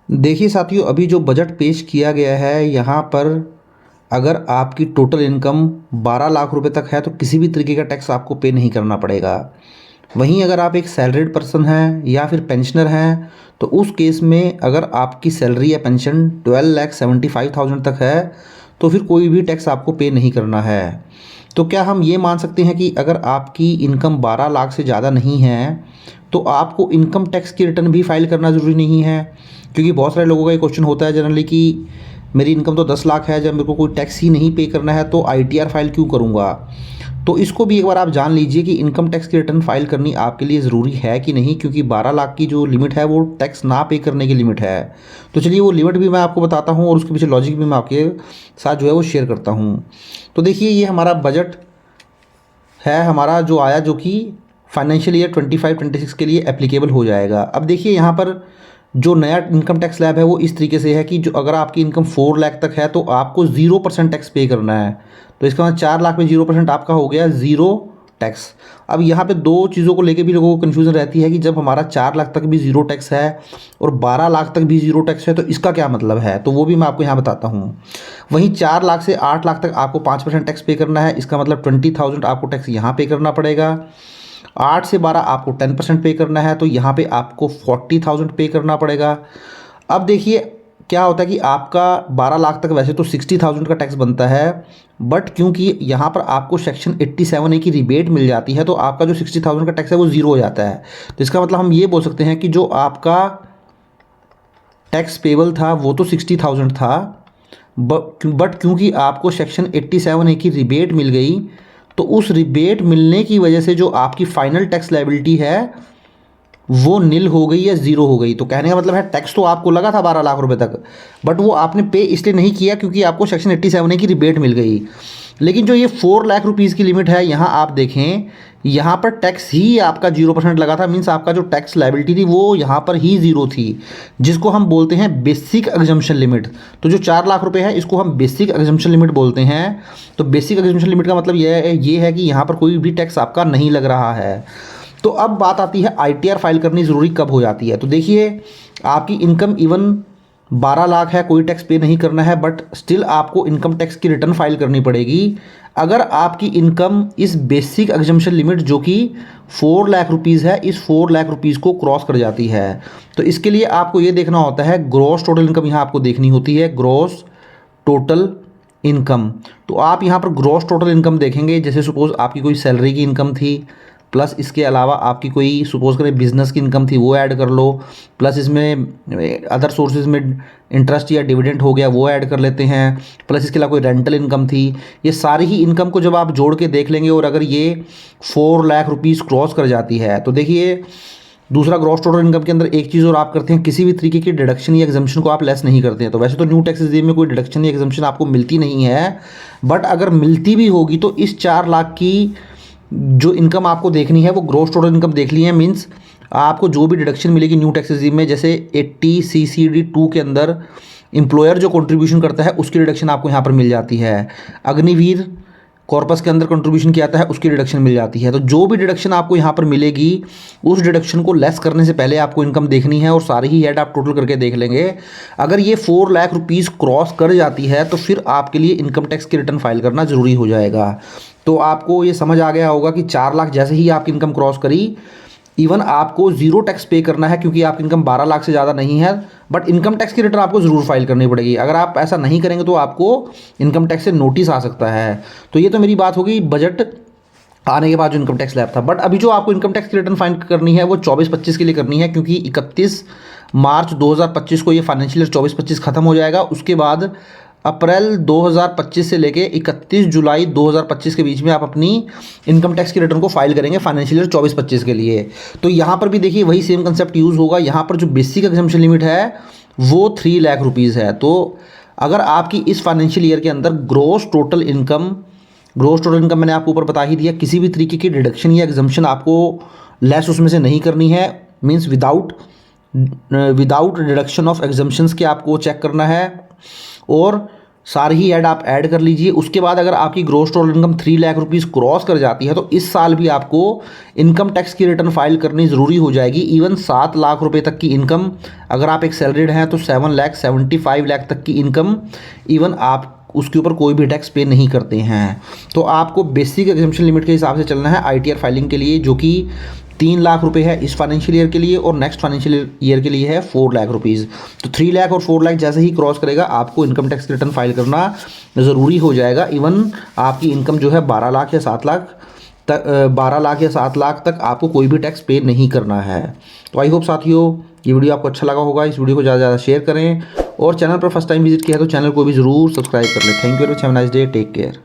देखिए साथियों, अभी जो बजट पेश किया गया है यहाँ पर अगर आपकी टोटल इनकम 12 लाख रुपए तक है तो किसी भी तरीके का टैक्स आपको पे नहीं करना पड़ेगा। वहीं अगर आप एक सैलरीड पर्सन हैं या फिर पेंशनर हैं तो उस केस में अगर आपकी सैलरी या पेंशन 12,75,000 तक है तो फिर कोई भी टैक्स आपको पे नहीं करना है। तो क्या हम ये मान सकते हैं कि अगर आपकी इनकम 12 लाख से ज़्यादा नहीं है तो आपको इनकम टैक्स की रिटर्न भी फाइल करना ज़रूरी नहीं है? क्योंकि बहुत सारे लोगों का ये क्वेश्चन होता है जनरली कि मेरी इनकम तो 10 लाख है, जब मेरे को कोई टैक्स ही नहीं पे करना है तो आईटीआर फाइल क्यों करूँगा? तो इसको भी एक बार आप जान लीजिए कि इनकम टैक्स की रिटर्न फाइल करनी आपके लिए ज़रूरी है कि नहीं, क्योंकि 12 लाख की जो लिमिट है वो टैक्स ना पे करने की लिमिट है। तो चलिए वो लिमिट भी मैं आपको बताता हूँ और उसके पीछे लॉजिक भी मैं आपके साथ जो है वो शेयर करता हूँ। तो देखिए, ये हमारा बजट है हमारा जो आया, जो कि फाइनेंशियल ईयर 25-26 के लिए एप्लीकेबल हो जाएगा। अब देखिए यहाँ पर जो नया इनकम टैक्स स्लैब है वो इस तरीके से है कि जो अगर आपकी इनकम 4 लाख तक है तो आपको 0% टैक्स पे करना है। तो इसका मतलब 4 लाख में 0% आपका हो गया ज़ीरो टैक्स। अब यहाँ पे दो चीज़ों को लेके भी लोगों को कन्फ्यूज़न रहती है कि जब हमारा 4 लाख तक भी ज़ीरो टैक्स है और 12 लाख तक भी ज़ीरो टैक्स है तो इसका क्या मतलब है, तो वो भी मैं आपको यहाँ बताता हूँ। वहीं 4 लाख से 8 लाख तक आपको 5% टैक्स पे करना है, इसका मतलब 20,000 आपको टैक्स यहाँ पे करना पड़ेगा। 8 से 12 आपको 10% पे करना है तो यहाँ पे आपको 40,000 पे करना पड़ेगा। अब देखिए क्या होता है कि आपका 12 लाख तक वैसे तो 60,000 का टैक्स बनता है, बट क्योंकि यहाँ पर आपको सेक्शन 87A की रिबेट मिल जाती है तो आपका जो 60,000 का टैक्स है वो ज़ीरो हो जाता है। तो इसका मतलब हम ये बोल सकते हैं कि जो आपका टैक्स पेबल था वो तो 60,000 था, बट क्योंकि आपको सेक्शन 87A की रिबेट मिल गई तो उस रिबेट मिलने की वजह से जो आपकी फाइनल टैक्स लायबिलिटी है वो नील हो गई या ज़ीरो हो गई। तो कहने का मतलब है टैक्स तो आपको लगा था 12 लाख रुपए तक, बट वो आपने पे इसलिए नहीं किया क्योंकि आपको सेक्शन 87A की रिबेट मिल गई। लेकिन जो ये 4 लाख रुपीज़ की लिमिट है, यहाँ आप देखें, यहाँ पर टैक्स ही आपका 0% लगा था। मीन्स आपका जो टैक्स लायबिलिटी थी वो यहाँ पर ही ज़ीरो थी, जिसको हम बोलते हैं बेसिक एग्जम्पशन लिमिट। तो जो 4 लाख रुपए है इसको हम बेसिक एग्जम्पशन लिमिट बोलते हैं। तो बेसिक एग्जम्पशन लिमिट का मतलब ये है कि यहाँ पर कोई भी टैक्स आपका नहीं लग रहा है। तो अब बात आती है आईटीआर फाइल करनी ज़रूरी कब हो जाती है। तो देखिए, आपकी इनकम इवन 12 लाख है, कोई टैक्स पे नहीं करना है, बट स्टिल आपको इनकम टैक्स की रिटर्न फाइल करनी पड़ेगी अगर आपकी इनकम इस बेसिक एग्जम्पशन लिमिट जो कि 4 लाख रुपीज़ है, इस 4 लाख रुपीज़ को क्रॉस कर जाती है। तो इसके लिए आपको ये देखना होता है, ग्रॉस टोटल इनकम यहाँ आपको देखनी होती है, ग्रॉस टोटल इनकम। तो आप यहाँ पर ग्रॉस टोटल इनकम देखेंगे, जैसे सपोज़ आपकी कोई सैलरी की इनकम थी, प्लस इसके अलावा आपकी कोई सपोज़ करें बिज़नेस की इनकम थी वो ऐड कर लो, प्लस इसमें अदर सोर्सेज में इंटरेस्ट या डिविडेंड हो गया वो ऐड कर लेते हैं, प्लस इसके अलावा कोई रेंटल इनकम थी। ये सारी ही इनकम को जब आप जोड़ के देख लेंगे और अगर ये 4 लाख रुपीज़ क्रॉस कर जाती है तो देखिए, दूसरा ग्रॉस टोटल इनकम के अंदर एक चीज़ और आप करते हैं, किसी भी तरीके की डिडक्शन या एग्जम्पशन को आप लेस नहीं करते हैं। तो वैसे तो न्यू टैक्स रिजीम में कोई डिडक्शन या एग्जम्पशन आपको मिलती नहीं है, बट अगर मिलती भी होगी तो इस 4 लाख की जो इनकम आपको देखनी है वो ग्रॉस टोटल इनकम देख ली है। मीन्स आपको जो भी डिडक्शन मिलेगी न्यू टैक्स रिजीम में, जैसे 80 CCD 2 के अंदर एम्प्लॉयर जो कंट्रीब्यूशन करता है उसकी डिडक्शन आपको यहाँ पर मिल जाती है। अग्निवीर कॉर्पस के अंदर कंट्रीब्यूशन किया जाता है उसकी डिडक्शन मिल जाती है। तो जो भी डिडक्शन आपको यहाँ पर मिलेगी उस डिडक्शन को लेस करने से पहले आपको इनकम देखनी है और सारी ही हेड आप टोटल करके देख लेंगे। अगर ये 4 लाख रुपीज़ क्रॉस कर जाती है तो फिर आपके लिए इनकम टैक्स की रिटर्न फाइल करना ज़रूरी हो जाएगा। तो आपको ये समझ आ गया होगा कि 4 लाख जैसे ही आपकी इनकम क्रॉस करी, इवन आपको ज़ीरो टैक्स पे करना है क्योंकि आपकी इनकम 12 लाख से ज़्यादा नहीं है, बट इनकम टैक्स की रिटर्न आपको ज़रूर फाइल करनी पड़ेगी। अगर आप ऐसा नहीं करेंगे तो आपको इनकम टैक्स से नोटिस आ सकता है। तो ये तो मेरी बात होगी बजट आने के बाद जो इनकम टैक्स लैब था, बट अभी जो आपको इनकम टैक्स की रिटर्न फाइल करनी है वो 24-25 के लिए करनी है, क्योंकि 31 मार्च 2025 को ये फाइनेंशियल ईयर 24-25 खत्म हो जाएगा। उसके बाद अप्रैल 2025 से लेके 31 जुलाई 2025 के बीच में आप अपनी इनकम टैक्स की रिटर्न को फाइल करेंगे फाइनेंशियल ईयर 24-25 के लिए। तो यहाँ पर भी देखिए वही सेम कंसेप्ट यूज़ होगा। यहाँ पर जो बेसिक एग्जम्पशन लिमिट है वो 3 लाख रुपीज़ है। तो अगर आपकी इस फाइनेंशियल ईयर के अंदर ग्रॉस टोटल इनकम मैंने आपको ऊपर बता ही दिया, किसी भी तरीके की डिडक्शन या एग्जम्पशन आपको लेस उसमें से नहीं करनी है। Means without deduction of exemptions के आपको चेक करना है। और सारी ही ऐड आप ऐड कर लीजिए। उसके बाद अगर आपकी gross total income 3 lakh rupees cross कर जाती है तो इस साल भी आपको इनकम टैक्स की रिटर्न फाइल करनी ज़रूरी हो जाएगी। इवन 7 लाख रुपए तक की इनकम, अगर आप एक सैलरीड हैं तो 7,75 लाख तक की इनकम, इवन आप उसके ऊपर कोई भी टैक्स पे नहीं करते हैं। तो आपको बेसिक एग्जम्पशन लिमिट के हिसाब से चलना है ITR फाइलिंग के लिए, जो कि 3 लाख रुपए है इस फाइनेंशियल ईयर के लिए, और नेक्स्ट फाइनेंशियल ईयर के लिए है 4 लाख रुपीज़। तो 3 लाख और 4 लाख जैसे ही क्रॉस करेगा आपको इनकम टैक्स रिटर्न फाइल करना ज़रूरी हो जाएगा। इवन आपकी इनकम जो है 12 लाख या 7 लाख तक, 12 लाख या 7 लाख तक आपको कोई भी टैक्स पे नहीं करना है। तो आई होप साथियों ये वीडियो आपको अच्छा लगा होगा। इस वीडियो को ज़्यादा से ज़्यादा शेयर करें, और चैनल पर फर्स्ट टाइम विजिट किया है तो चैनल को भी ज़रूर सब्सक्राइब कर लें। Thank you very much, have a nice day, take care.